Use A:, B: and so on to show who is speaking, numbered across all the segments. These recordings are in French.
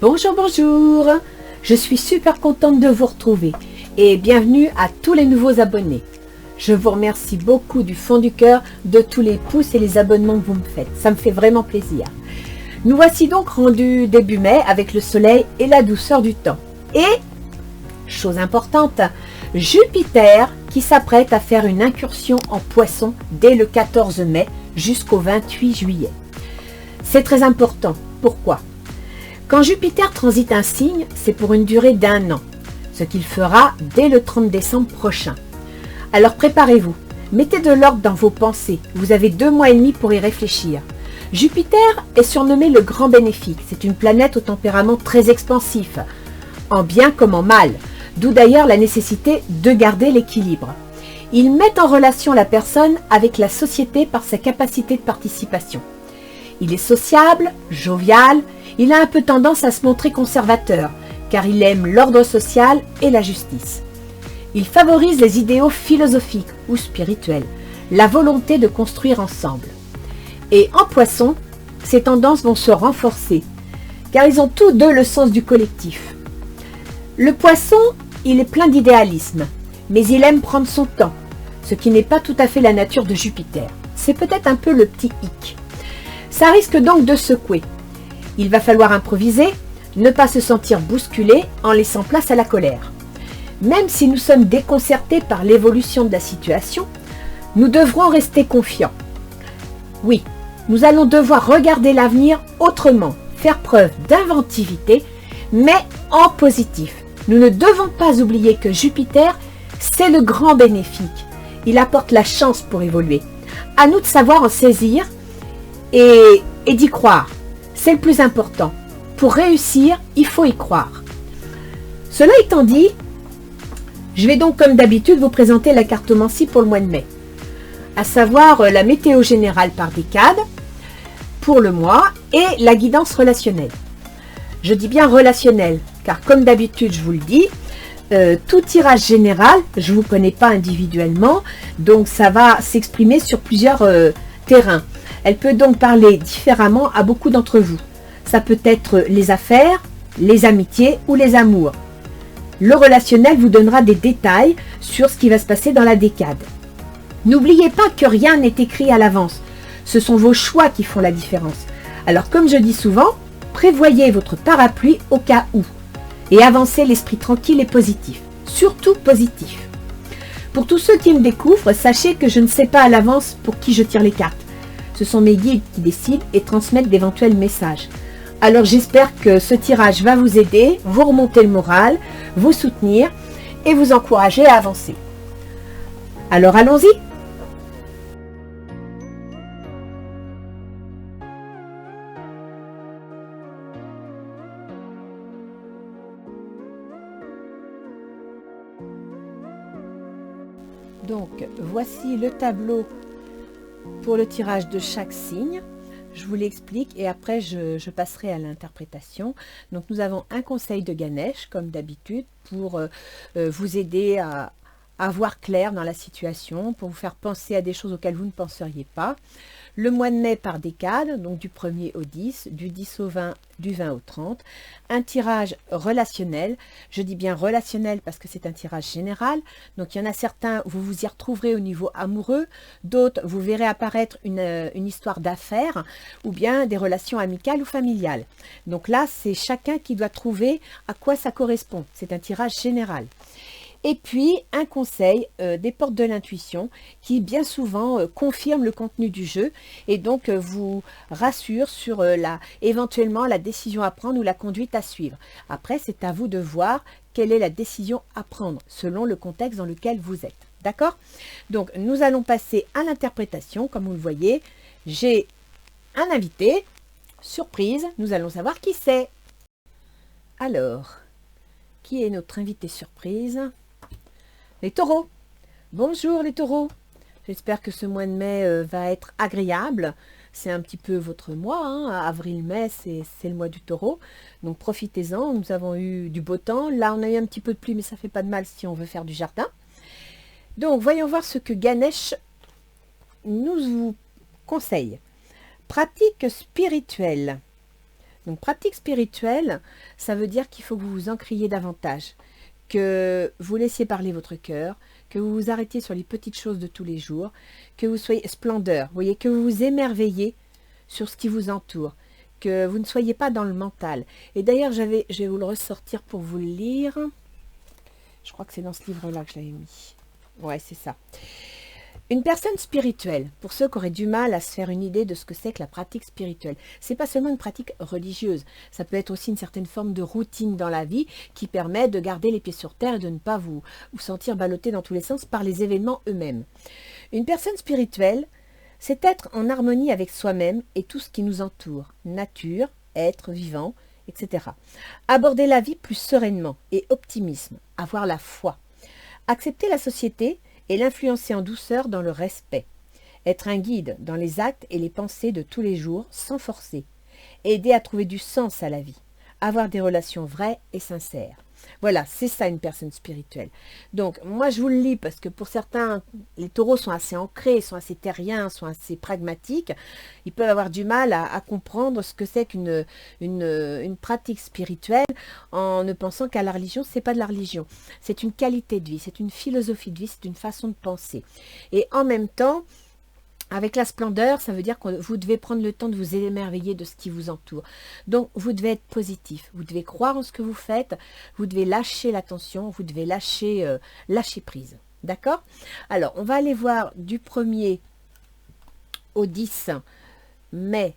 A: Bonjour, bonjour. Je suis super contente de vous retrouver et bienvenue à tous les nouveaux abonnés. Je vous remercie beaucoup du fond du cœur de tous les pouces et les abonnements que vous me faites. Ça me fait vraiment plaisir. Nous voici donc rendus début mai avec le soleil et la douceur du temps. Et, chose importante, Jupiter qui s'apprête à faire une incursion en Poisson dès le 14 mai jusqu'au 28 juillet. C'est très important. Pourquoi ? Quand Jupiter transite un signe, c'est pour une durée d'1 an, ce qu'il fera dès le 30 décembre prochain. Alors préparez-vous, mettez de l'ordre dans vos pensées, vous avez 2 mois et demi pour y réfléchir. Jupiter est surnommé le grand bénéfique, c'est une planète au tempérament très expansif, en bien comme en mal, d'où d'ailleurs la nécessité de garder l'équilibre. Il met en relation la personne avec la société par sa capacité de participation. Il est sociable, jovial, il a un peu tendance à se montrer conservateur, car il aime l'ordre social et la justice. Il favorise les idéaux philosophiques ou spirituels, la volonté de construire ensemble. Et en Poisson, ces tendances vont se renforcer, car ils ont tous deux le sens du collectif. Le Poisson, il est plein d'idéalisme, mais il aime prendre son temps, ce qui n'est pas tout à fait la nature de Jupiter. C'est peut-être un peu le petit hic. Ça risque donc de secouer. Il va falloir improviser, ne pas se sentir bousculé en laissant place à la colère. Même si nous sommes déconcertés par l'évolution de la situation, nous devrons rester confiants. Oui, nous allons devoir regarder l'avenir autrement, faire preuve d'inventivité, mais en positif. Nous ne devons pas oublier que Jupiter, c'est le grand bénéfique. Il apporte la chance pour évoluer. À nous de savoir en saisir et d'y croire. C'est le plus important. Pour réussir, il faut y croire. Cela étant dit, je vais donc comme d'habitude vous présenter la cartomancie pour le mois de mai, à savoir la météo générale par décade pour le mois et la guidance relationnelle. Je dis bien relationnelle, car comme d'habitude je vous le dis, tout tirage général, je ne vous connais pas individuellement, donc ça va s'exprimer sur plusieurs terrains. Elle peut donc parler différemment à beaucoup d'entre vous. Ça peut être les affaires, les amitiés ou les amours. Le relationnel vous donnera des détails sur ce qui va se passer dans la décade. N'oubliez pas que rien n'est écrit à l'avance. Ce sont vos choix qui font la différence. Alors comme je dis souvent, prévoyez votre parapluie au cas où. Et avancez l'esprit tranquille et positif. Surtout positif. Pour tous ceux qui me découvrent, sachez que je ne sais pas à l'avance pour qui je tire les cartes. Ce sont mes guides qui décident et transmettent d'éventuels messages. Alors j'espère que ce tirage va vous aider, vous remonter le moral, vous soutenir et vous encourager à avancer. Alors allons-y. Donc voici le tableau pour le tirage de chaque signe. Je vous l'explique et après je passerai à l'interprétation. Donc nous avons un conseil de Ganesh comme d'habitude pour vous aider à voir clair dans la situation, pour vous faire penser à des choses auxquelles vous ne penseriez pas. Le mois de mai par décade, donc du 1er au 10, du 10 au 20, du 20 au 30. Un tirage relationnel. Je dis bien relationnel parce que c'est un tirage général. Donc il y en a certains, vous vous y retrouverez au niveau amoureux. D'autres, vous verrez apparaître une histoire d'affaires ou bien des relations amicales ou familiales. Donc là, c'est chacun qui doit trouver à quoi ça correspond. C'est un tirage général. Et puis, un conseil des portes de l'intuition qui bien souvent confirme le contenu du jeu et donc vous rassure sur éventuellement la décision à prendre ou la conduite à suivre. Après, c'est à vous de voir quelle est la décision à prendre selon le contexte dans lequel vous êtes. D'accord? Donc, nous allons passer à l'interprétation. Comme vous le voyez, j'ai un invité, surprise, nous allons savoir qui c'est. Alors, qui est notre invité surprise ? Les taureaux. Bonjour les taureaux. J'espère que ce mois de mai va être agréable. C'est un petit peu votre mois, hein. Avril-mai, c'est le mois du taureau. Donc profitez-en. Nous avons eu du beau temps. Là, on a eu un petit peu de pluie, mais ça ne fait pas de mal si on veut faire du jardin. Donc, voyons voir ce que Ganesh nous conseille. Pratique spirituelle. Donc, pratique spirituelle, ça veut dire qu'il faut que vous vous encriez davantage, que vous laissiez parler votre cœur, que vous vous arrêtiez sur les petites choses de tous les jours, que vous soyez splendeur, vous voyez, que vous vous émerveillez sur ce qui vous entoure, que vous ne soyez pas dans le mental. Et d'ailleurs, je vais vous le ressortir pour vous le lire. Je crois que c'est dans ce livre-là que je l'avais mis. Ouais, c'est ça. Une personne spirituelle, pour ceux qui auraient du mal à se faire une idée de ce que c'est que la pratique spirituelle, c'est pas seulement une pratique religieuse, ça peut être aussi une certaine forme de routine dans la vie qui permet de garder les pieds sur terre et de ne pas vous sentir ballotté dans tous les sens par les événements eux-mêmes. Une personne spirituelle, c'est être en harmonie avec soi-même et tout ce qui nous entoure, nature, être vivant, etc. Aborder la vie plus sereinement et optimisme, avoir la foi. Accepter la société et l'influencer en douceur dans le respect. Être un guide dans les actes et les pensées de tous les jours sans forcer. Aider à trouver du sens à la vie. Avoir des relations vraies et sincères. Voilà, c'est ça une personne spirituelle. Donc, moi je vous le lis parce que pour certains, les taureaux sont assez ancrés, sont assez terriens, sont assez pragmatiques. Ils peuvent avoir du mal à comprendre ce que c'est qu'une pratique spirituelle en ne pensant qu'à la religion. C'est pas de la religion. C'est une qualité de vie, c'est une philosophie de vie, c'est une façon de penser. Et en même temps, avec la splendeur, ça veut dire que vous devez prendre le temps de vous émerveiller de ce qui vous entoure. Donc, vous devez être positif. Vous devez croire en ce que vous faites. Vous devez lâcher l'attention. Vous devez lâcher prise. D'accord? Alors, on va aller voir du 1er au 10 mai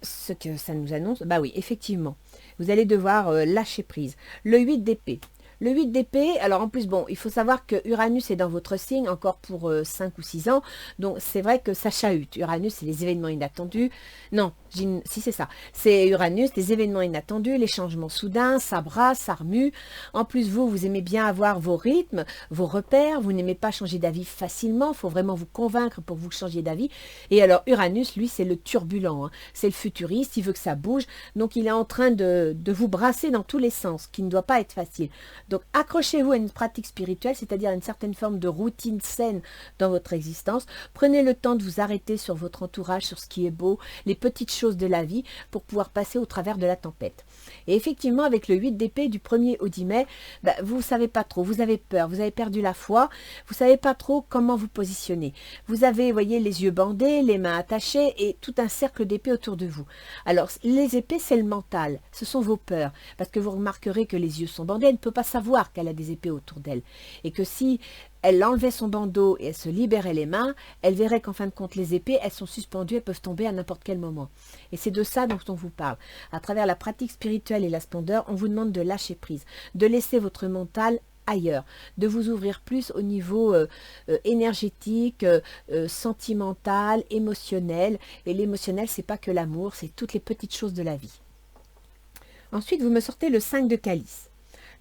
A: ce que ça nous annonce. Bah oui, effectivement. Vous allez devoir lâcher prise. Le 8 d'épée. Le 8 d'épée, alors en plus, bon, il faut savoir que Uranus est dans votre signe encore pour 5 ou 6 ans. Donc, c'est vrai que ça chahute. Uranus, c'est les événements inattendus. Non, si c'est ça. C'est Uranus, les événements inattendus, les changements soudains, ça brasse, ça remue. En plus, vous aimez bien avoir vos rythmes, vos repères. Vous n'aimez pas changer d'avis facilement. Il faut vraiment vous convaincre pour que vous changiez d'avis. Et alors, Uranus, lui, c'est le turbulent. Hein. C'est le futuriste. Il veut que ça bouge. Donc, il est en train de vous brasser dans tous les sens, qui ne doit pas être facile. Donc, accrochez-vous à une pratique spirituelle, c'est-à-dire une certaine forme de routine saine dans votre existence. Prenez le temps de vous arrêter sur votre entourage, sur ce qui est beau, les petites choses de la vie, pour pouvoir passer au travers de la tempête. Et effectivement, avec le 8 d'épée du 1er au 10 mai, vous ne savez pas trop, vous avez peur, vous avez perdu la foi, vous ne savez pas trop comment vous positionner. Vous avez, vous voyez, les yeux bandés, les mains attachées et tout un cercle d'épées autour de vous. Alors, les épées, c'est le mental, ce sont vos peurs, parce que vous remarquerez que les yeux sont bandés, elle ne peut pas savoir qu'elle a des épées autour d'elle. Et que si elle enlevait son bandeau et elle se libérait les mains, elle verrait qu'en fin de compte, les épées, elles sont suspendues, elles peuvent tomber à n'importe quel moment. Et c'est de ça dont on vous parle. À travers la pratique spirituelle et la splendeur, on vous demande de lâcher prise, de laisser votre mental ailleurs, de vous ouvrir plus au niveau énergétique, sentimental, émotionnel. Et l'émotionnel, c'est pas que l'amour, c'est toutes les petites choses de la vie. Ensuite, vous me sortez le 5 de calice.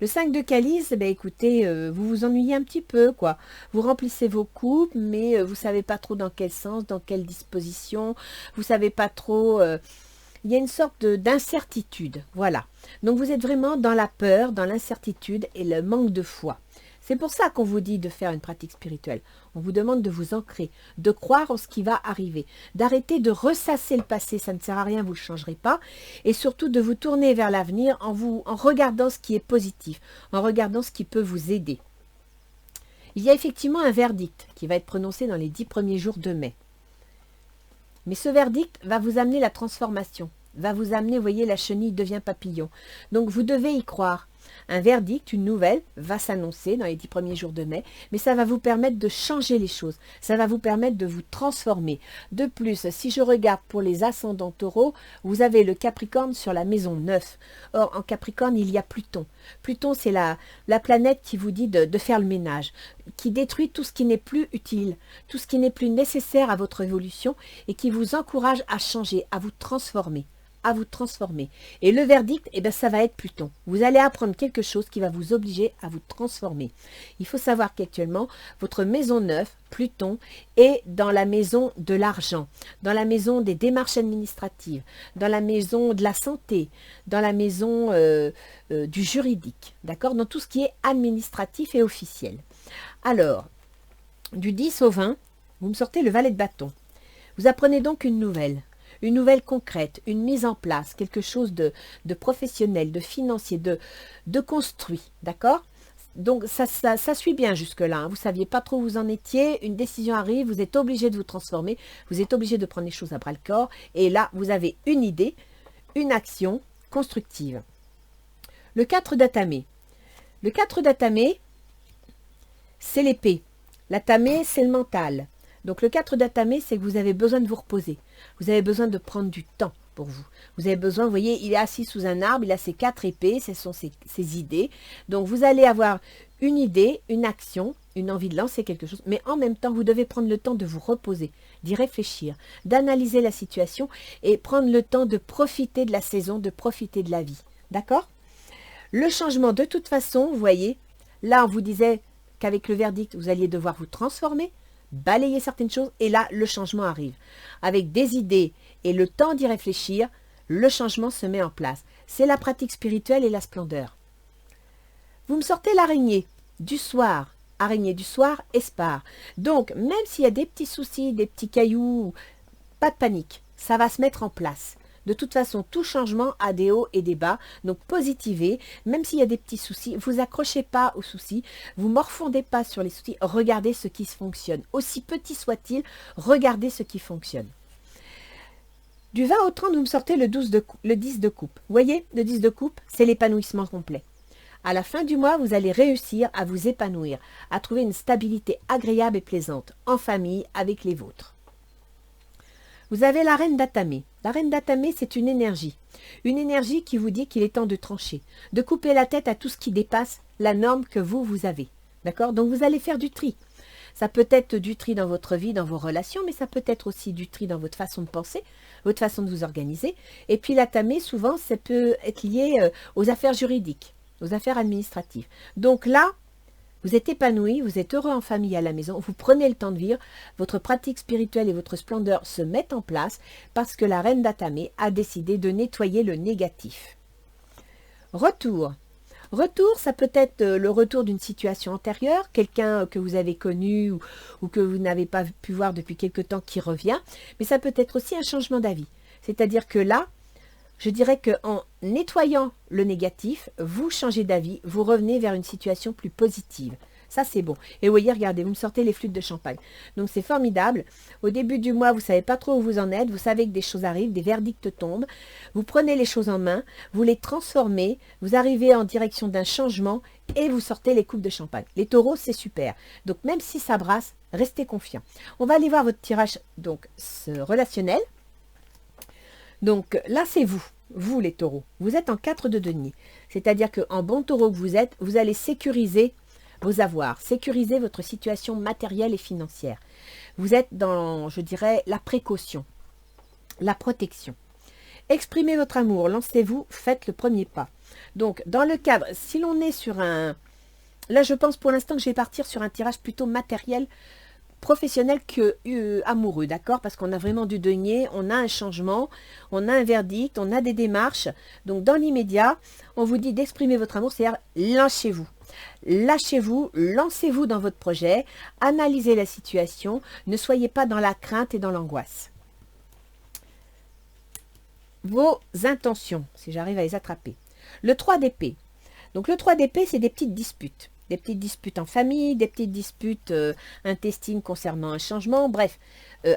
A: Le 5 de calice, écoutez, vous vous ennuyez un petit peu, quoi. Vous remplissez vos coupes, mais vous ne savez pas trop dans quel sens, dans quelle disposition. Vous ne savez pas trop... il y a une sorte d'incertitude, voilà. Donc vous êtes vraiment dans la peur, dans l'incertitude et le manque de foi. C'est pour ça qu'on vous dit de faire une pratique spirituelle. On vous demande de vous ancrer, de croire en ce qui va arriver, d'arrêter de ressasser le passé, ça ne sert à rien, vous ne le changerez pas, et surtout de vous tourner vers l'avenir en regardant ce qui est positif, en regardant ce qui peut vous aider. Il y a effectivement un verdict qui va être prononcé dans les 10 premiers jours de mai. Mais ce verdict va vous amener la transformation, va vous amener, vous voyez, la chenille devient papillon. Donc vous devez y croire. Un verdict, une nouvelle, va s'annoncer dans les 10 premiers jours de mai, mais ça va vous permettre de changer les choses, ça va vous permettre de vous transformer. De plus, si je regarde pour les ascendants taureaux, vous avez le Capricorne sur la maison 9. Or, en Capricorne, il y a Pluton. Pluton, c'est la planète qui vous dit de faire le ménage, qui détruit tout ce qui n'est plus utile, tout ce qui n'est plus nécessaire à votre évolution et qui vous encourage à changer, à vous transformer. Et le verdict, ça va être Pluton. Vous allez apprendre quelque chose qui va vous obliger à vous transformer. Il faut savoir qu'actuellement, votre maison 9, Pluton, est dans la maison de l'argent, dans la maison des démarches administratives, dans la maison de la santé, dans la maison du juridique, d'accord, dans tout ce qui est administratif et officiel. Alors, du 10 au 20, vous me sortez le valet de bâton. Vous apprenez donc une nouvelle une nouvelle concrète, une mise en place, quelque chose de professionnel, de financier, de construit, d'accord? Donc ça suit bien jusque-là, hein. Vous ne saviez pas trop où vous en étiez, une décision arrive, vous êtes obligé de vous transformer, vous êtes obligé de prendre les choses à bras-le-corps, et là, vous avez une idée, une action constructive. Le 4 d'Atame. Le 4 d'Atame, c'est l'épée. L'Atame, c'est le mental. Donc le 4 d'Atame, c'est que vous avez besoin de vous reposer. Vous avez besoin de prendre du temps pour vous. Vous avez besoin, vous voyez, il est assis sous un arbre, il a ses 4 épées, ce sont ses idées. Donc vous allez avoir une idée, une action, une envie de lancer quelque chose, mais en même temps, vous devez prendre le temps de vous reposer, d'y réfléchir, d'analyser la situation et prendre le temps de profiter de la saison, de profiter de la vie. D'accord? Le changement, de toute façon, vous voyez, là, on vous disait qu'avec le verdict, vous alliez devoir vous transformer, balayer certaines choses, et là, le changement arrive. Avec des idées et le temps d'y réfléchir, le changement se met en place. C'est la pratique spirituelle et la splendeur. Vous me sortez l'araignée du soir. Araignée du soir, espar. Donc, même s'il y a des petits soucis, des petits cailloux, pas de panique, ça va se mettre en place. De toute façon, tout changement a des hauts et des bas, donc positivez, même s'il y a des petits soucis, vous accrochez pas aux soucis, vous morfondez pas sur les soucis, regardez ce qui fonctionne. Aussi petit soit-il, regardez ce qui fonctionne. Du 20 au 30, vous me sortez le 10 de coupe. Vous voyez, le 10 de coupe, c'est l'épanouissement complet. À la fin du mois, vous allez réussir à vous épanouir, à trouver une stabilité agréable et plaisante, en famille, avec les vôtres. Vous avez la reine d'Atame. La reine d'Atame, c'est une énergie qui vous dit qu'il est temps de trancher, de couper la tête à tout ce qui dépasse la norme que vous avez. D'accord? Donc vous allez faire du tri. Ça peut être du tri dans votre vie, dans vos relations, mais ça peut être aussi du tri dans votre façon de penser, votre façon de vous organiser. Et puis l'Atame, souvent, ça peut être lié aux affaires juridiques, aux affaires administratives. Donc là, vous êtes épanoui, vous êtes heureux en famille à la maison, vous prenez le temps de vivre, votre pratique spirituelle et votre splendeur se mettent en place parce que la reine d'Atame a décidé de nettoyer le négatif. Retour. Retour, ça peut être le retour d'une situation antérieure, quelqu'un que vous avez connu ou que vous n'avez pas pu voir depuis quelque temps qui revient, mais ça peut être aussi un changement d'avis. C'est-à-dire que là, je dirais qu'en nettoyant le négatif, vous changez d'avis, vous revenez vers une situation plus positive. Ça, c'est bon. Et vous voyez, regardez, vous me sortez les flûtes de champagne. Donc, c'est formidable. Au début du mois, vous ne savez pas trop où vous en êtes. Vous savez que des choses arrivent, des verdicts tombent. Vous prenez les choses en main, vous les transformez, vous arrivez en direction d'un changement et vous sortez les coupes de champagne. Les taureaux, c'est super. Donc, même si ça brasse, restez confiants. On va aller voir votre tirage donc relationnel. Donc, là, c'est vous les taureaux. Vous êtes en 4 de denier. C'est-à-dire qu'en bon taureau que vous êtes, vous allez sécuriser vos avoirs, sécuriser votre situation matérielle et financière. Vous êtes dans, je dirais, la précaution, la protection. Exprimez votre amour, lancez-vous, faites le premier pas. Donc, dans le cadre, si l'on est sur un... Là, je pense pour l'instant que je vais partir sur un tirage plutôt matériel, professionnel que amoureux, d'accord? Parce qu'on a vraiment du denier, on a un changement, on a un verdict, on a des démarches. Donc, dans l'immédiat, on vous dit d'exprimer votre amour, c'est-à-dire lâchez-vous. Lâchez-vous, lancez-vous dans votre projet, analysez la situation, ne soyez pas dans la crainte et dans l'angoisse. Vos intentions, si j'arrive à les attraper. Le 3 d'épée. Donc le 3 d'épée, c'est des petites disputes. Des petites disputes en famille, des petites disputes intestines concernant un changement. Bref,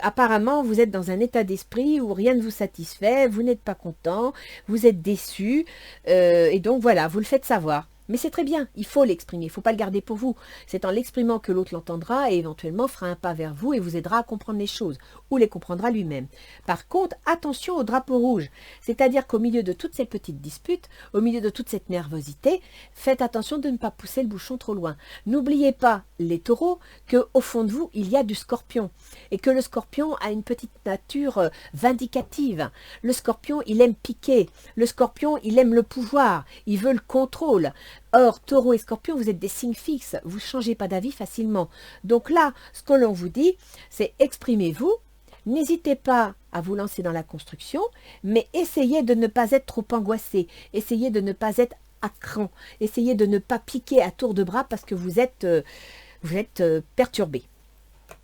A: apparemment, vous êtes dans un état d'esprit où rien ne vous satisfait, vous n'êtes pas content, vous êtes déçu. Et donc voilà, vous le faites savoir. Mais c'est très bien, il faut l'exprimer, il ne faut pas le garder pour vous. C'est en l'exprimant que l'autre l'entendra et éventuellement fera un pas vers vous et vous aidera à comprendre les choses, ou les comprendra lui-même. Par contre, attention au drapeau rouge, c'est-à-dire qu'au milieu de toutes ces petites disputes, au milieu de toute cette nervosité, faites attention de ne pas pousser le bouchon trop loin. N'oubliez pas, les taureaux, qu'au fond de vous, il y a du scorpion, et que le scorpion a une petite nature vindicative. Le scorpion, il aime piquer, le scorpion, il aime le pouvoir, il veut le contrôle. Or, taureau et scorpion, vous êtes des signes fixes, vous ne changez pas d'avis facilement. Donc là, ce que l'on vous dit, c'est exprimez-vous, n'hésitez pas à vous lancer dans la construction, mais essayez de ne pas être trop angoissé, essayez de ne pas être à cran, essayez de ne pas piquer à tour de bras parce que vous êtes perturbé.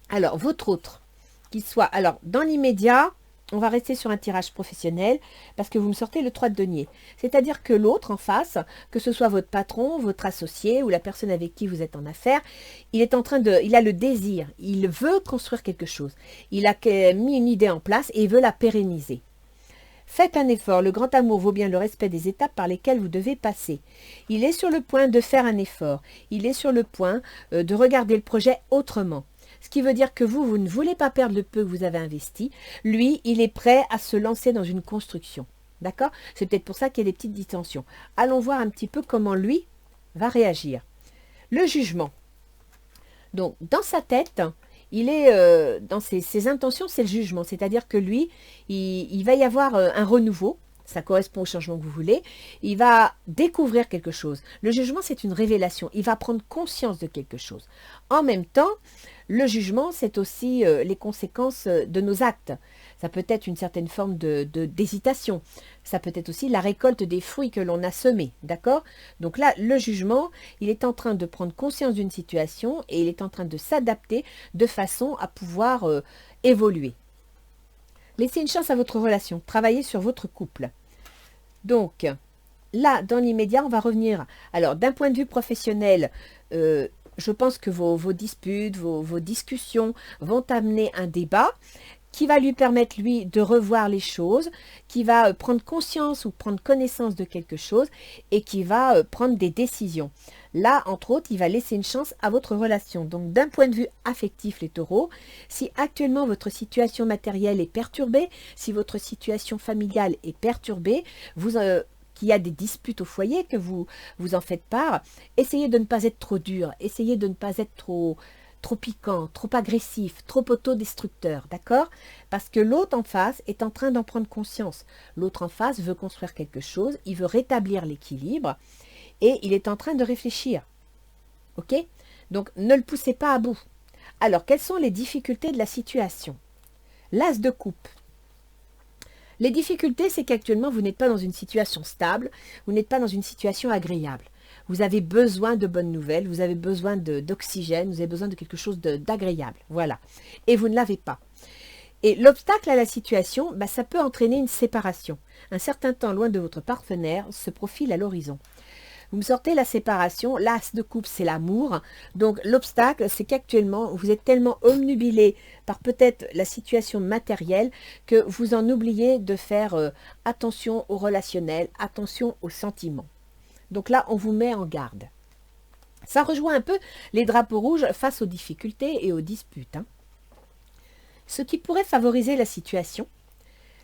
A: Alors, votre autre, qu'il soit, alors dans l'immédiat, on va rester sur un tirage professionnel parce que vous me sortez le 3 de denier. C'est-à-dire que l'autre en face, que ce soit votre patron, votre associé ou la personne avec qui vous êtes en affaires, il a le désir, il veut construire quelque chose. Il a mis une idée en place et il veut la pérenniser. Faites un effort, le grand amour vaut bien le respect des étapes par lesquelles vous devez passer. Il est sur le point de faire un effort, il est sur le point de regarder le projet autrement. Ce qui veut dire que vous ne voulez pas perdre le peu que vous avez investi. Lui, il est prêt à se lancer dans une construction. D'accord? C'est peut-être pour ça qu'il y a des petites dissensions. Allons voir un petit peu comment lui va réagir. Le jugement. Donc, dans sa tête, il est dans ses intentions, c'est le jugement. C'est-à-dire que lui, il va y avoir un renouveau. Ça correspond au changement que vous voulez. Il va découvrir quelque chose. Le jugement, c'est une révélation. Il va prendre conscience de quelque chose. En même temps, le jugement, c'est aussi les conséquences de nos actes. Ça peut être une certaine forme d'hésitation. Ça peut être aussi la récolte des fruits que l'on a semés. D'accord? Donc là, le jugement, il est en train de prendre conscience d'une situation et il est en train de s'adapter de façon à pouvoir évoluer. Laissez une chance à votre relation. Travaillez sur votre couple. Donc, là, dans l'immédiat, on va revenir. Alors, d'un point de vue professionnel, je pense que vos disputes, vos discussions vont amener un débat qui va lui permettre, lui, de revoir les choses, qui va prendre conscience ou prendre connaissance de quelque chose et qui va prendre des décisions. Là, entre autres, il va laisser une chance à votre relation. Donc, d'un point de vue affectif, les taureaux, si actuellement votre situation matérielle est perturbée, si votre situation familiale est perturbée, qu'il y a des disputes au foyer, que vous en faites part, essayez de ne pas être trop dur, essayez de ne pas être trop piquant, trop agressif, trop autodestructeur, d'accord? Parce que l'autre en face est en train d'en prendre conscience. L'autre en face veut construire quelque chose, il veut rétablir l'équilibre et il est en train de réfléchir. Ok? Donc, ne le poussez pas à bout. Alors, quelles sont les difficultés de la situation? L'as de coupe. Les difficultés, c'est qu'actuellement, vous n'êtes pas dans une situation stable, vous n'êtes pas dans une situation agréable. Vous avez besoin de bonnes nouvelles, vous avez besoin d'oxygène, vous avez besoin de quelque chose d'agréable. Voilà. Et vous ne l'avez pas. Et l'obstacle à la situation, ça peut entraîner une séparation. Un certain temps loin de votre partenaire se profile à l'horizon. Vous me sortez la séparation, l'as de coupe, c'est l'amour. Donc l'obstacle, c'est qu'actuellement, vous êtes tellement omnubilé par peut-être la situation matérielle que vous en oubliez de faire attention au relationnel, attention aux sentiments. Donc là, on vous met en garde. Ça rejoint un peu les drapeaux rouges face aux difficultés et aux disputes. Ce qui pourrait favoriser la situation,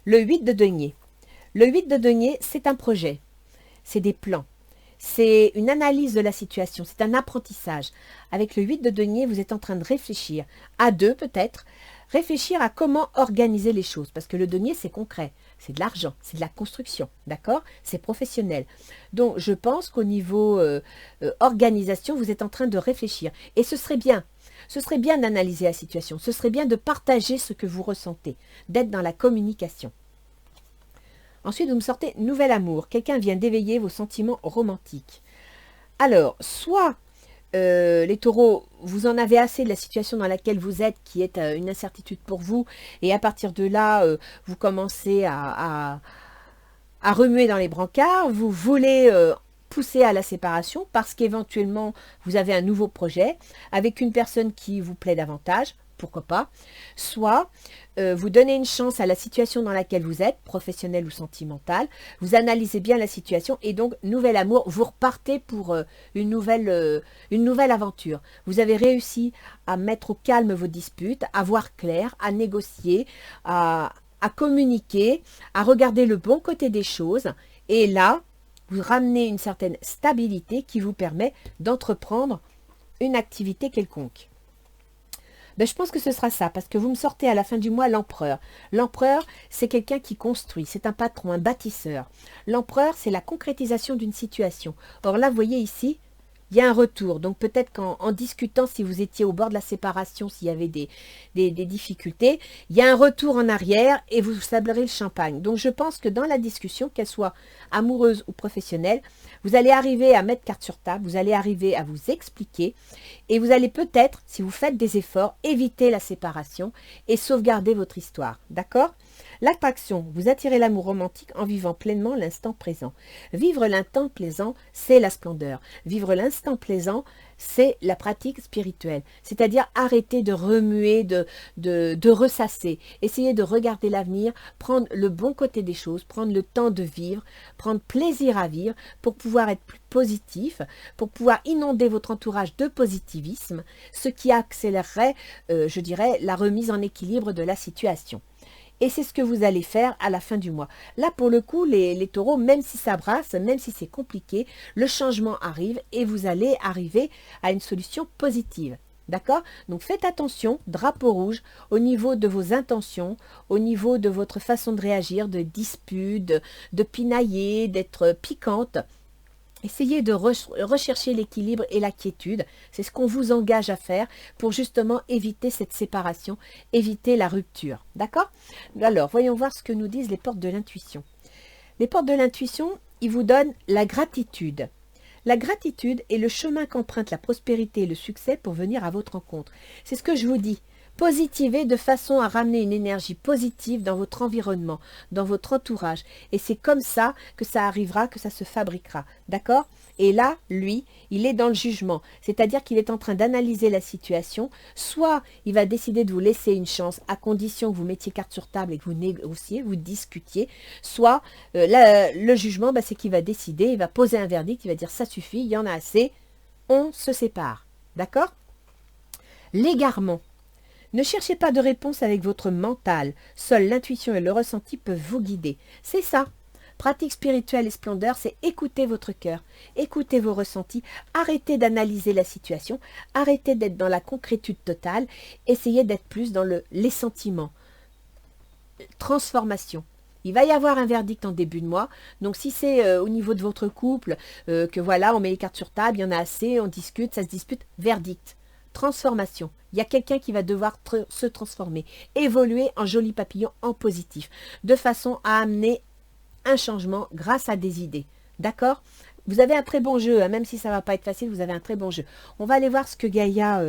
A: le 8 de denier. Le 8 de denier, c'est un projet, c'est des plans. C'est une analyse de la situation, c'est un apprentissage. Avec le 8 de denier, vous êtes en train de réfléchir, à deux peut-être, réfléchir à comment organiser les choses. Parce que le denier, c'est concret, c'est de l'argent, c'est de la construction, d'accord? C'est professionnel. Donc, je pense qu'au niveau organisation, vous êtes en train de réfléchir. Et ce serait bien d'analyser la situation, ce serait bien de partager ce que vous ressentez, d'être dans la communication. Ensuite, vous me sortez nouvel amour. Quelqu'un vient d'éveiller vos sentiments romantiques. Alors, soit les taureaux, vous en avez assez de la situation dans laquelle vous êtes, qui est une incertitude pour vous, et à partir de là, vous commencez à remuer dans les brancards, vous voulez pousser à la séparation parce qu'éventuellement, vous avez un nouveau projet avec une personne qui vous plaît davantage, pourquoi pas, soit vous donnez une chance à la situation dans laquelle vous êtes, professionnelle ou sentimentale, vous analysez bien la situation et donc, nouvel amour, vous repartez pour une nouvelle aventure. Vous avez réussi à mettre au calme vos disputes, à voir clair, à négocier, à communiquer, à regarder le bon côté des choses et là, vous ramenez une certaine stabilité qui vous permet d'entreprendre une activité quelconque. Je pense que ce sera ça, parce que vous me sortez à la fin du mois l'empereur. L'empereur, c'est quelqu'un qui construit, c'est un patron, un bâtisseur. L'empereur, c'est la concrétisation d'une situation. Or là, vous voyez ici, il y a un retour. Donc peut-être qu'en discutant, si vous étiez au bord de la séparation, s'il y avait des difficultés, il y a un retour en arrière et vous sabrez le champagne. Donc je pense que dans la discussion, qu'elle soit amoureuse ou professionnelle, vous allez arriver à mettre carte sur table, vous allez arriver à vous expliquer et vous allez peut-être, si vous faites des efforts, éviter la séparation et sauvegarder votre histoire. D'accord ? L'attraction, vous attirez l'amour romantique en vivant pleinement l'instant présent. Vivre l'instant présent, c'est la splendeur. Vivre l'instant présent, c'est la pratique spirituelle. C'est-à-dire arrêter de remuer, de ressasser. Essayer de regarder l'avenir, prendre le bon côté des choses, prendre le temps de vivre, prendre plaisir à vivre pour pouvoir être plus positif, pour pouvoir inonder votre entourage de positivisme, ce qui accélérerait, je dirais, la remise en équilibre de la situation. Et c'est ce que vous allez faire à la fin du mois. Là, pour le coup, les taureaux, même si ça brasse, même si c'est compliqué, le changement arrive et vous allez arriver à une solution positive. D'accord? Donc faites attention, drapeau rouge, au niveau de vos intentions, au niveau de votre façon de réagir, de dispute, de pinailler, d'être piquante. Essayez de rechercher l'équilibre et la quiétude. C'est ce qu'on vous engage à faire pour justement éviter cette séparation, éviter la rupture. D'accord? Alors, voyons voir ce que nous disent les portes de l'intuition. Les portes de l'intuition, ils vous donnent la gratitude. La gratitude est le chemin qu'emprunte la prospérité et le succès pour venir à votre rencontre. C'est ce que je vous dis. Positivez de façon à ramener une énergie positive dans votre environnement, dans votre entourage. Et c'est comme ça que ça arrivera, que ça se fabriquera. D'accord? Et là, lui, il est dans le jugement. C'est-à-dire qu'il est en train d'analyser la situation. Soit il va décider de vous laisser une chance, à condition que vous mettiez carte sur table et que vous négociez, vous discutiez. Soit le jugement, c'est qu'il va décider, il va poser un verdict, il va dire ça suffit, il y en a assez, on se sépare. D'accord? L'égarement. Ne cherchez pas de réponse avec votre mental. Seule l'intuition et le ressenti peuvent vous guider. C'est ça. Pratique spirituelle et splendeur, c'est écouter votre cœur, écouter vos ressentis, arrêtez d'analyser la situation, arrêtez d'être dans la concrétude totale, essayez d'être plus dans les sentiments. Transformation. Il va y avoir un verdict en début de mois. Donc si c'est au niveau de votre couple, que voilà, on met les cartes sur table, il y en a assez, on discute, ça se dispute, verdict. Transformation. Il y a quelqu'un qui va devoir se transformer, évoluer en joli papillon, en positif, de façon à amener un changement grâce à des idées. D'accord? Vous avez un très bon jeu, hein, même si ça ne va pas être facile, vous avez un très bon jeu. On va aller voir ce que Gaïa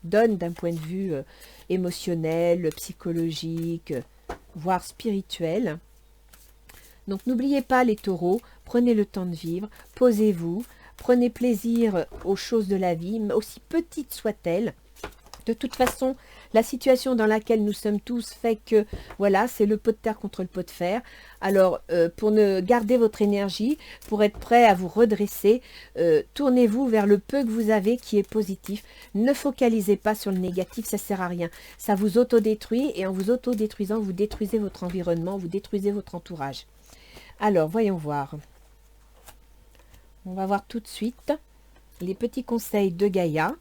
A: donne d'un point de vue émotionnel, psychologique, voire spirituel. Donc n'oubliez pas les taureaux, prenez le temps de vivre, posez-vous, prenez plaisir aux choses de la vie, aussi petites soient-elles. De toute façon, la situation dans laquelle nous sommes tous fait que, voilà, c'est le pot de terre contre le pot de fer. Alors, pour ne garder votre énergie, pour être prêt à vous redresser, tournez-vous vers le peu que vous avez qui est positif. Ne focalisez pas sur le négatif, ça ne sert à rien. Ça vous autodétruit et en vous autodétruisant, vous détruisez votre environnement, vous détruisez votre entourage. Alors, voyons voir. On va voir tout de suite les petits conseils de Gaïa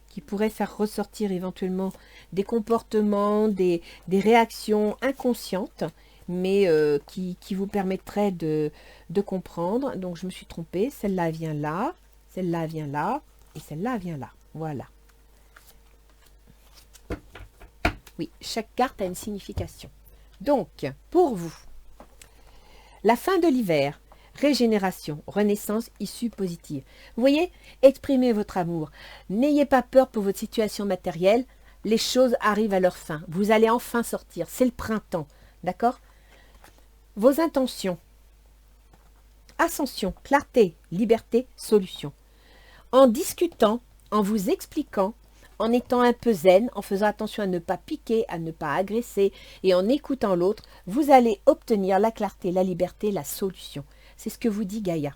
A: qui pourraient faire ressortir éventuellement des comportements, des réactions inconscientes, mais qui vous permettraient de comprendre. Donc, je me suis trompée. Celle-là vient là, celle-là vient là, et celle-là vient là. Voilà. Oui, chaque carte a une signification. Donc, pour vous, la fin de l'hiver, régénération, renaissance, issue positive. Vous voyez, exprimez votre amour. N'ayez pas peur pour votre situation matérielle. Les choses arrivent à leur fin. Vous allez enfin sortir. C'est le printemps. D'accord? Vos intentions. Ascension, clarté, liberté, solution. En discutant, en vous expliquant, en étant un peu zen, en faisant attention à ne pas piquer, à ne pas agresser et en écoutant l'autre, vous allez obtenir la clarté, la liberté, la solution. C'est ce que vous dit Gaïa.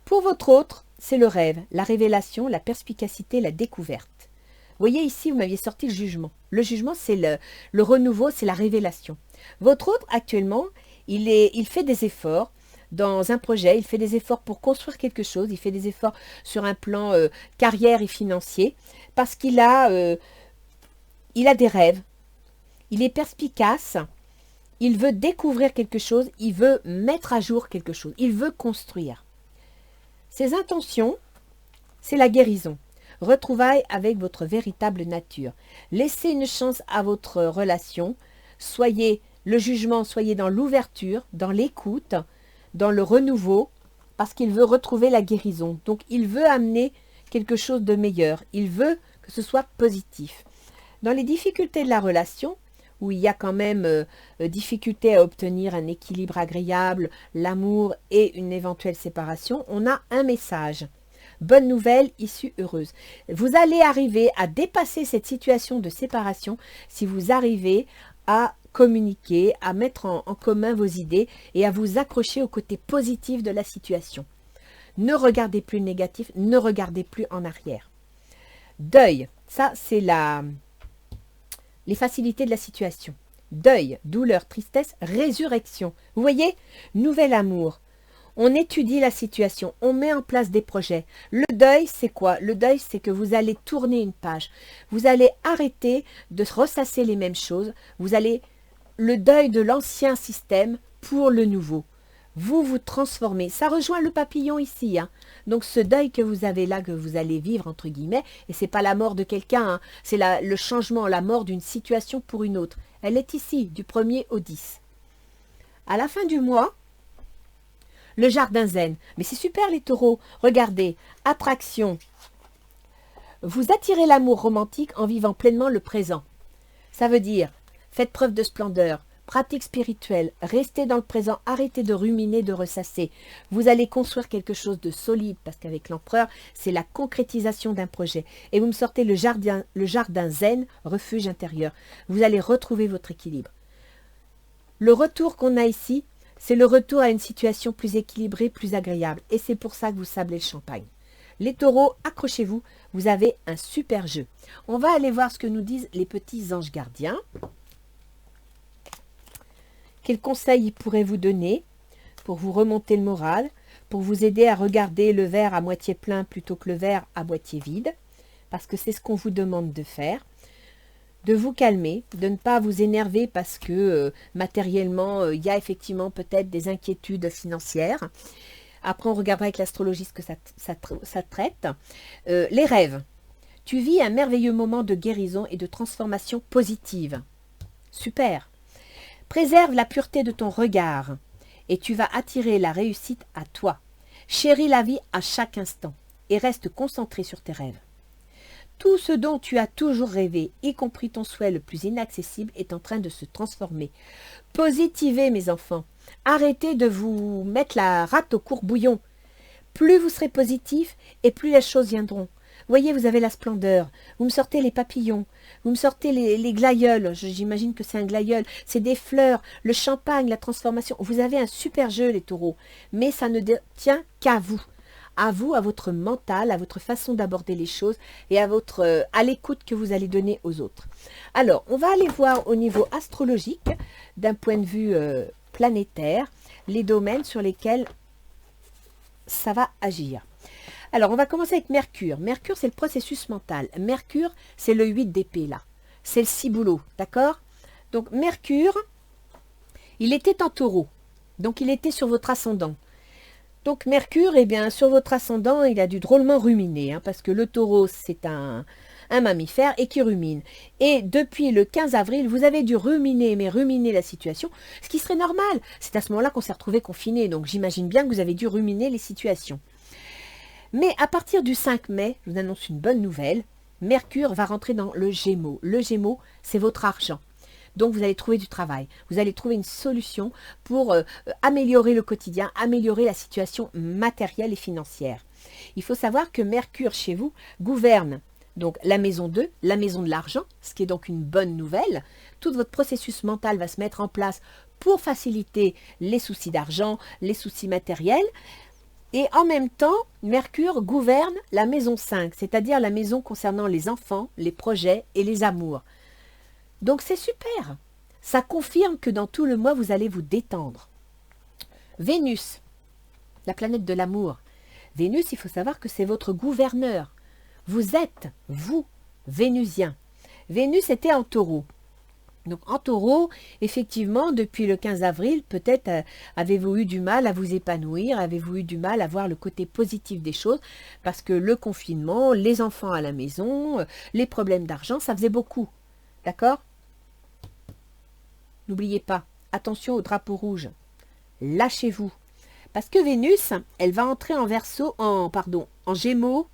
A: Pour votre autre, c'est le rêve, la révélation, la perspicacité, la découverte. Vous voyez ici, vous m'aviez sorti le jugement. Le jugement, c'est le renouveau, c'est la révélation. Votre autre, actuellement, il fait des efforts dans un projet, il fait des efforts pour construire quelque chose, il fait des efforts sur un plan carrière et financier, parce qu'il a des rêves, il est perspicace, il veut découvrir quelque chose, il veut mettre à jour quelque chose, il veut construire. Ces intentions, c'est la guérison. Retrouvailles avec votre véritable nature. Laissez une chance à votre relation. Soyez le jugement, soyez dans l'ouverture, dans l'écoute, dans le renouveau, parce qu'il veut retrouver la guérison. Donc, il veut amener quelque chose de meilleur. Il veut que ce soit positif. Dans les difficultés de la relation, où il y a quand même difficulté à obtenir un équilibre agréable, l'amour et une éventuelle séparation, on a un message. Bonne nouvelle, issue heureuse. Vous allez arriver à dépasser cette situation de séparation si vous arrivez à communiquer, à mettre en commun vos idées et à vous accrocher au côté positif de la situation. Ne regardez plus le négatif, ne regardez plus en arrière. Deuil, ça c'est les facilités de la situation. Deuil, douleur, tristesse, résurrection. Vous voyez, nouvel amour. On étudie la situation, on met en place des projets. Le deuil, c'est quoi? Le deuil, c'est que vous allez tourner une page. Vous allez arrêter de ressasser les mêmes choses. Vous allez le deuil de l'ancien système pour le nouveau. Vous vous transformez. Ça rejoint le papillon ici. Hein. Donc ce deuil que vous avez là, que vous allez vivre, entre guillemets, et c'est pas la mort de quelqu'un, hein, c'est le changement, la mort d'une situation pour une autre. Elle est ici, du 1er au 10. À la fin du mois, le jardin zen. Mais c'est super les taureaux. Regardez, attraction. Vous attirez l'amour romantique en vivant pleinement le présent. Ça veut dire, faites preuve de splendeur, pratique spirituelle, restez dans le présent, arrêtez de ruminer, de ressasser. Vous allez construire quelque chose de solide, parce qu'avec l'empereur, c'est la concrétisation d'un projet. Et vous me sortez le jardin zen, refuge intérieur. Vous allez retrouver votre équilibre. Le retour qu'on a ici, c'est le retour à une situation plus équilibrée, plus agréable. Et c'est pour ça que vous sablez le champagne. Les taureaux, accrochez-vous, vous avez un super jeu. On va aller voir ce que nous disent les petits anges gardiens. Quels conseils ils pourraient vous donner pour vous remonter le moral, pour vous aider à regarder le verre à moitié plein plutôt que le verre à moitié vide, parce que c'est ce qu'on vous demande de faire. De vous calmer, de ne pas vous énerver parce que matériellement, il y a effectivement peut-être des inquiétudes financières. Après, on regardera avec l'astrologie ce que ça traite. Les rêves. Tu vis un merveilleux moment de guérison et de transformation positive. Super. Préserve la pureté de ton regard et tu vas attirer la réussite à toi. Chéris la vie à chaque instant et reste concentré sur tes rêves. Tout ce dont tu as toujours rêvé, y compris ton souhait le plus inaccessible, est en train de se transformer. Positivez, mes enfants. Arrêtez de vous mettre la rate au courbouillon. Plus vous serez positif et plus les choses viendront. Voyez, vous avez la splendeur. Vous me sortez les papillons. Vous me sortez les glaïeuls. J'imagine que c'est un glaïeul. C'est des fleurs, le champagne, la transformation. Vous avez un super jeu, les taureaux. Mais ça ne tient qu'à vous. À vous, à votre mental, à votre façon d'aborder les choses et à l'écoute que vous allez donner aux autres. Alors, on va aller voir au niveau astrologique, d'un point de vue planétaire, les domaines sur lesquels ça va agir. Alors, on va commencer avec Mercure. Mercure, c'est le processus mental. Mercure, c'est le 8 d'épée, là. C'est le ciboulot, d'accord? Donc, Mercure, il était en taureau. Donc, il était sur votre ascendant. Donc Mercure, eh bien, sur votre ascendant, il a dû drôlement ruminer, hein, parce que le taureau, c'est un mammifère et qui rumine. Et depuis le 15 avril, vous avez dû ruminer, mais ruminer la situation, ce qui serait normal. C'est à ce moment-là qu'on s'est retrouvé confiné, donc j'imagine bien que vous avez dû ruminer les situations. Mais à partir du 5 mai, je vous annonce une bonne nouvelle, Mercure va rentrer dans le Gémeaux. Le Gémeaux, c'est votre argent. Donc, vous allez trouver du travail. Vous allez trouver une solution pour améliorer le quotidien, améliorer la situation matérielle et financière. Il faut savoir que Mercure, chez vous, gouverne donc la maison 2, la maison de l'argent, ce qui est donc une bonne nouvelle. Tout votre processus mental va se mettre en place pour faciliter les soucis d'argent, les soucis matériels. Et en même temps, Mercure gouverne la maison 5, c'est-à-dire la maison concernant les enfants, les projets et les amours. Donc c'est super, ça confirme que dans tout le mois, vous allez vous détendre. Vénus, la planète de l'amour. Vénus, il faut savoir que c'est votre gouverneur. Vous êtes, vous, vénusien. Vénus était en taureau. Donc en taureau, effectivement, depuis le 15 avril, peut-être avez-vous eu du mal à vous épanouir, avez-vous eu du mal à voir le côté positif des choses, parce que le confinement, les enfants à la maison, les problèmes d'argent, ça faisait beaucoup. D'accord? N'oubliez pas, attention au drapeau rouge. Lâchez-vous. Parce que Vénus, elle va entrer en Gémeaux,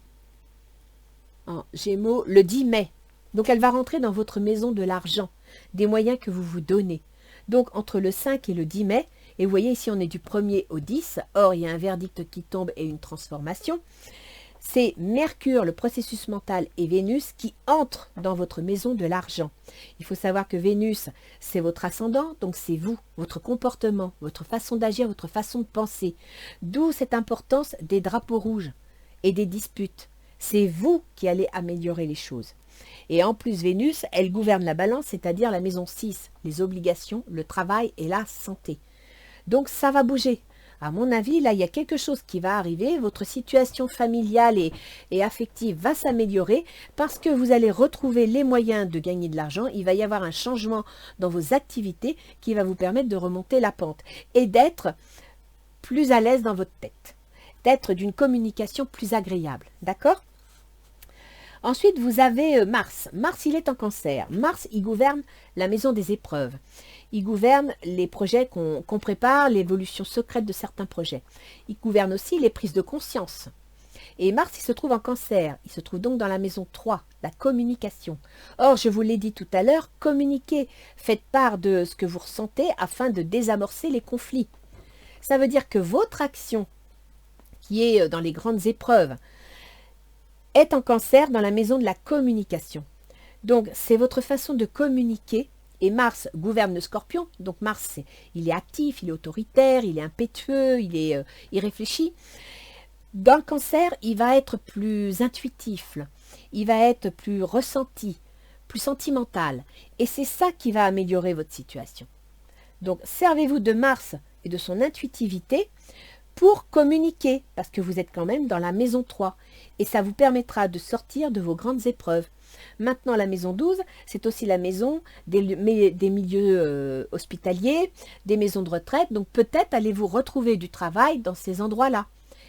A: le 10 mai. Donc elle va rentrer dans votre maison de l'argent, des moyens que vous vous donnez. Donc entre le 5 et le 10 mai, et vous voyez ici on est du 1er au 10, or il y a un verdict qui tombe et une transformation. C'est Mercure, le processus mental, et Vénus qui entrent dans votre maison de l'argent. Il faut savoir que Vénus, c'est votre ascendant, donc c'est vous, votre comportement, votre façon d'agir, votre façon de penser. D'où cette importance des drapeaux rouges et des disputes. C'est vous qui allez améliorer les choses. Et en plus, Vénus, elle gouverne la balance, c'est-à-dire la maison 6, les obligations, le travail et la santé. Donc ça va bouger. À mon avis, là, il y a quelque chose qui va arriver. Votre situation familiale et affective va s'améliorer parce que vous allez retrouver les moyens de gagner de l'argent. Il va y avoir un changement dans vos activités qui va vous permettre de remonter la pente et d'être plus à l'aise dans votre tête, d'être d'une communication plus agréable. D'accord ? Ensuite, vous avez Mars. Mars, il est en Cancer. Mars, il gouverne la maison des épreuves. Il gouverne les projets qu'on prépare, l'évolution secrète de certains projets. Il gouverne aussi les prises de conscience. Et Mars, il se trouve en Cancer. Il se trouve donc dans la maison 3, la communication. Or, je vous l'ai dit tout à l'heure, communiquez. Faites part de ce que vous ressentez afin de désamorcer les conflits. Ça veut dire que votre action, qui est dans les grandes épreuves, est en Cancer dans la maison de la communication. Donc, c'est votre façon de communiquer. Et Mars gouverne le Scorpion. Donc, Mars, il est actif, il est autoritaire, il est impétueux, il réfléchit. Dans le Cancer, il va être plus intuitif. Il va être plus ressenti, plus sentimental. Et c'est ça qui va améliorer votre situation. Donc, servez-vous de Mars et de son intuitivité pour communiquer, parce que vous êtes quand même dans la maison 3, et ça vous permettra de sortir de vos grandes épreuves. Maintenant, la maison 12, c'est aussi la maison des milieux hospitaliers, des maisons de retraite, donc peut-être allez-vous retrouver du travail dans ces endroits-là.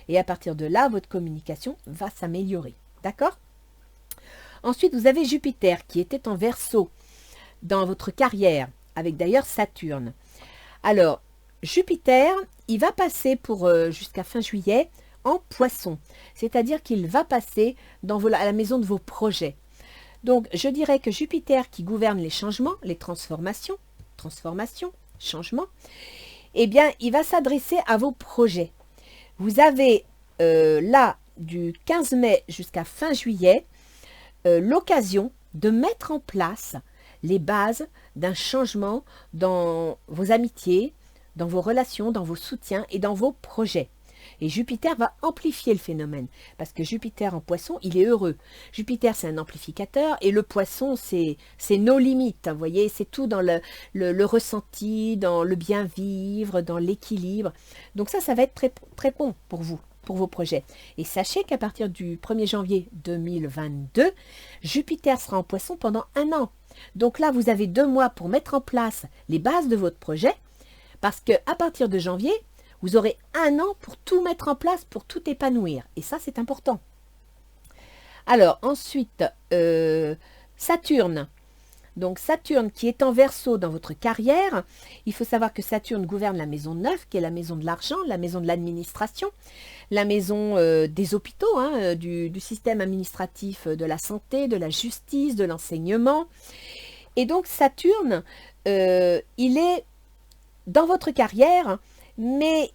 A: Et à partir de là, votre communication va s'améliorer. D'accord ? Ensuite, vous avez Jupiter qui était en Verseau dans votre carrière, avec d'ailleurs Saturne. Alors, Jupiter, il va passer jusqu'à fin juillet en Poisson, c'est-à-dire qu'il va passer à la maison de vos projets. Donc, je dirais que Jupiter qui gouverne les changements, les transformations, changements, eh bien, il va s'adresser à vos projets. Vous avez là, du 15 mai jusqu'à fin juillet, l'occasion de mettre en place les bases d'un changement dans vos amitiés, dans vos relations, dans vos soutiens et dans vos projets. Et Jupiter va amplifier le phénomène, parce que Jupiter en Poisson, il est heureux. Jupiter, c'est un amplificateur, et le Poisson, c'est nos limites, vous voyez, c'est tout dans le ressenti, dans le bien-vivre, dans l'équilibre. Donc ça va être très, très bon pour vous, pour vos projets. Et sachez qu'à partir du 1er janvier 2022, Jupiter sera en Poisson pendant 1 an. Donc là, vous avez 2 mois pour mettre en place les bases de votre projet, parce qu'à partir de janvier, vous aurez 1 an pour tout mettre en place, pour tout épanouir. Et ça, c'est important. Alors, ensuite, Saturne. Donc, Saturne qui est en Verseau dans votre carrière. Il faut savoir que Saturne gouverne la maison 9, qui est la maison de l'argent, la maison de l'administration, la maison des hôpitaux, du système administratif de la santé, de la justice, de l'enseignement. Et donc, Saturne, il est dans votre carrière, mais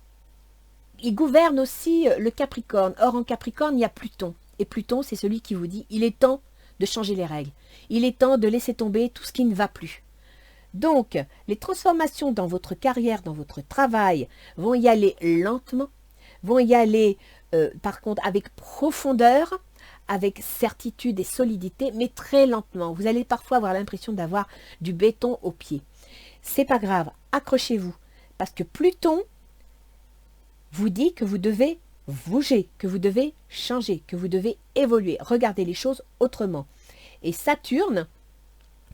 A: il gouverne aussi le Capricorne. Or, en Capricorne, il y a Pluton. Et Pluton, c'est celui qui vous dit, il est temps de changer les règles. Il est temps de laisser tomber tout ce qui ne va plus. Donc, les transformations dans votre carrière, dans votre travail, vont y aller lentement, vont y aller, par contre, avec profondeur, avec certitude et solidité, mais très lentement. Vous allez parfois avoir l'impression d'avoir du béton aux pieds. C'est pas grave, accrochez-vous, parce que Pluton vous dit que vous devez bouger, que vous devez changer, que vous devez évoluer, regarder les choses autrement. Et Saturne,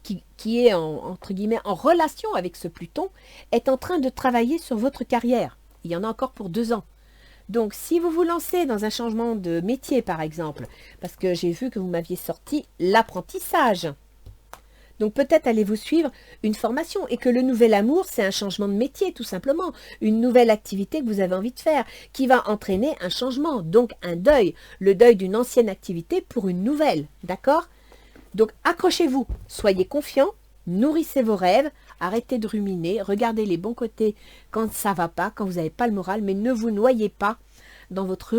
A: qui est entre guillemets en relation avec ce Pluton, est en train de travailler sur votre carrière. Il y en a encore pour 2 ans. Donc, si vous vous lancez dans un changement de métier, par exemple, parce que j'ai vu que vous m'aviez sorti l'apprentissage. Donc, peut-être allez-vous suivre une formation et que le nouvel amour, c'est un changement de métier, tout simplement. Une nouvelle activité que vous avez envie de faire, qui va entraîner un changement, donc un deuil. Le deuil d'une ancienne activité pour une nouvelle, d'accord? Donc, accrochez-vous, soyez confiants, nourrissez vos rêves, arrêtez de ruminer, regardez les bons côtés quand ça ne va pas, quand vous n'avez pas le moral, mais ne vous noyez pas dans votre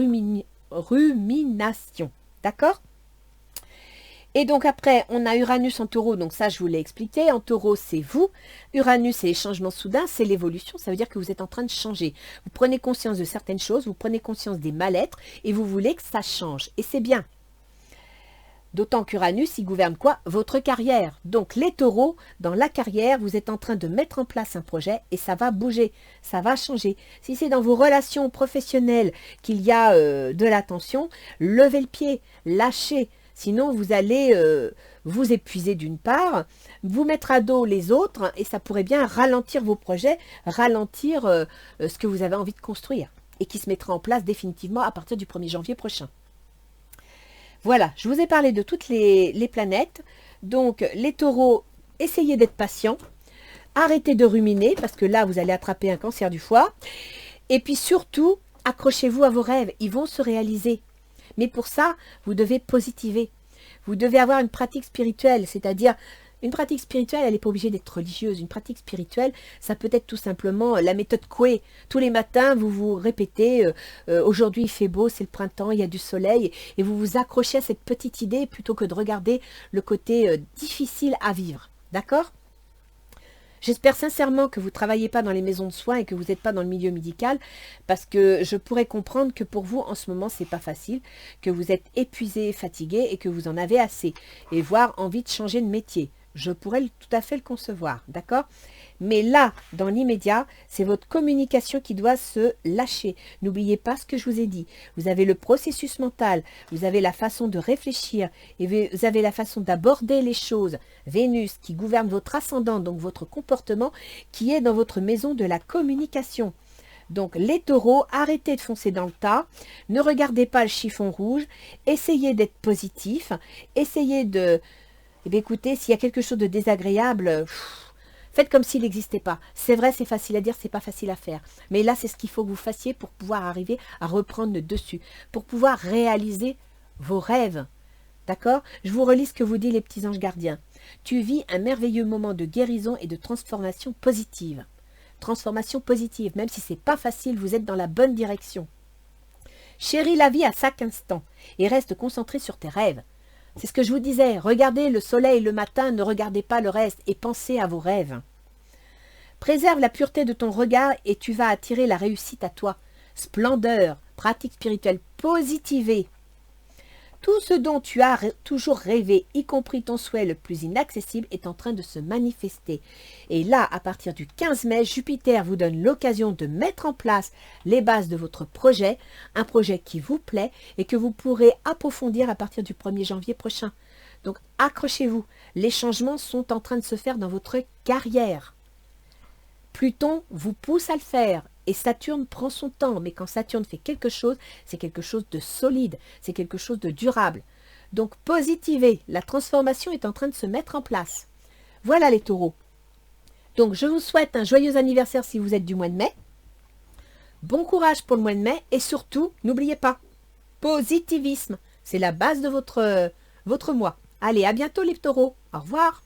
A: rumination. D'accord? Et donc après, on a Uranus en taureau, donc ça je vous l'ai expliqué. En taureau, c'est vous. Uranus, c'est les changements soudains, c'est l'évolution. Ça veut dire que vous êtes en train de changer. Vous prenez conscience de certaines choses, vous prenez conscience des mal-être et vous voulez que ça change. Et c'est bien. D'autant qu'Uranus, il gouverne quoi? Votre carrière. Donc les taureaux, dans la carrière, vous êtes en train de mettre en place un projet et ça va bouger, ça va changer. Si c'est dans vos relations professionnelles qu'il y a de la tension, levez le pied, lâchez. Sinon, vous allez vous épuiser d'une part, vous mettre à dos les autres et ça pourrait bien ralentir vos projets, ralentir ce que vous avez envie de construire et qui se mettra en place définitivement à partir du 1er janvier prochain. Voilà, je vous ai parlé de toutes les planètes. Donc, les taureaux, essayez d'être patients. Arrêtez de ruminer, parce que là, vous allez attraper un cancer du foie. Et puis surtout, accrochez-vous à vos rêves. Ils vont se réaliser. Mais pour ça, vous devez positiver. Vous devez avoir une pratique spirituelle, c'est-à-dire... Une pratique spirituelle, elle n'est pas obligée d'être religieuse. Une pratique spirituelle, ça peut être tout simplement la méthode Coué. Tous les matins, vous vous répétez aujourd'hui il fait beau, c'est le printemps, il y a du soleil. Et vous vous accrochez à cette petite idée plutôt que de regarder le côté difficile à vivre. D'accord ? J'espère sincèrement que vous ne travaillez pas dans les maisons de soins et que vous n'êtes pas dans le milieu médical parce que je pourrais comprendre que pour vous, en ce moment, c'est pas facile, que vous êtes épuisé, fatigué et que vous en avez assez et voire envie de changer de métier. Je pourrais tout à fait le concevoir, d'accord? Mais là, dans l'immédiat, c'est votre communication qui doit se lâcher. N'oubliez pas ce que je vous ai dit. Vous avez le processus mental, vous avez la façon de réfléchir et vous avez la façon d'aborder les choses. Vénus qui gouverne votre ascendant, donc votre comportement, qui est dans votre maison de la communication. Donc les taureaux, arrêtez de foncer dans le tas, ne regardez pas le chiffon rouge, essayez d'être positif, essayez de... Eh bien, écoutez, s'il y a quelque chose de désagréable, faites comme s'il n'existait pas. C'est vrai, c'est facile à dire, c'est pas facile à faire. Mais là, c'est ce qu'il faut que vous fassiez pour pouvoir arriver à reprendre le dessus, pour pouvoir réaliser vos rêves. D'accord? Je vous relis ce que vous dit les petits anges gardiens. Tu vis un merveilleux moment de guérison et de transformation positive. Transformation positive, même si c'est pas facile, vous êtes dans la bonne direction. Chéris la vie à chaque instant et reste concentré sur tes rêves. C'est ce que je vous disais, regardez le soleil le matin, ne regardez pas le reste et pensez à vos rêves. Préserve la pureté de ton regard et tu vas attirer la réussite à toi. Splendeur, pratique spirituelle, positiver. Tout ce dont tu as toujours rêvé, y compris ton souhait le plus inaccessible, est en train de se manifester. Et là, à partir du 15 mai, Jupiter vous donne l'occasion de mettre en place les bases de votre projet, un projet qui vous plaît et que vous pourrez approfondir à partir du 1er janvier prochain. Donc, accrochez-vous. Les changements sont en train de se faire dans votre carrière. Pluton vous pousse à le faire. Et Saturne prend son temps, mais quand Saturne fait quelque chose, c'est quelque chose de solide, c'est quelque chose de durable. Donc positivez, la transformation est en train de se mettre en place. Voilà les taureaux. Donc je vous souhaite un joyeux anniversaire si vous êtes du mois de mai. Bon courage pour le mois de mai et surtout, n'oubliez pas, positivisme, c'est la base de votre mois. Allez, à bientôt les taureaux, au revoir.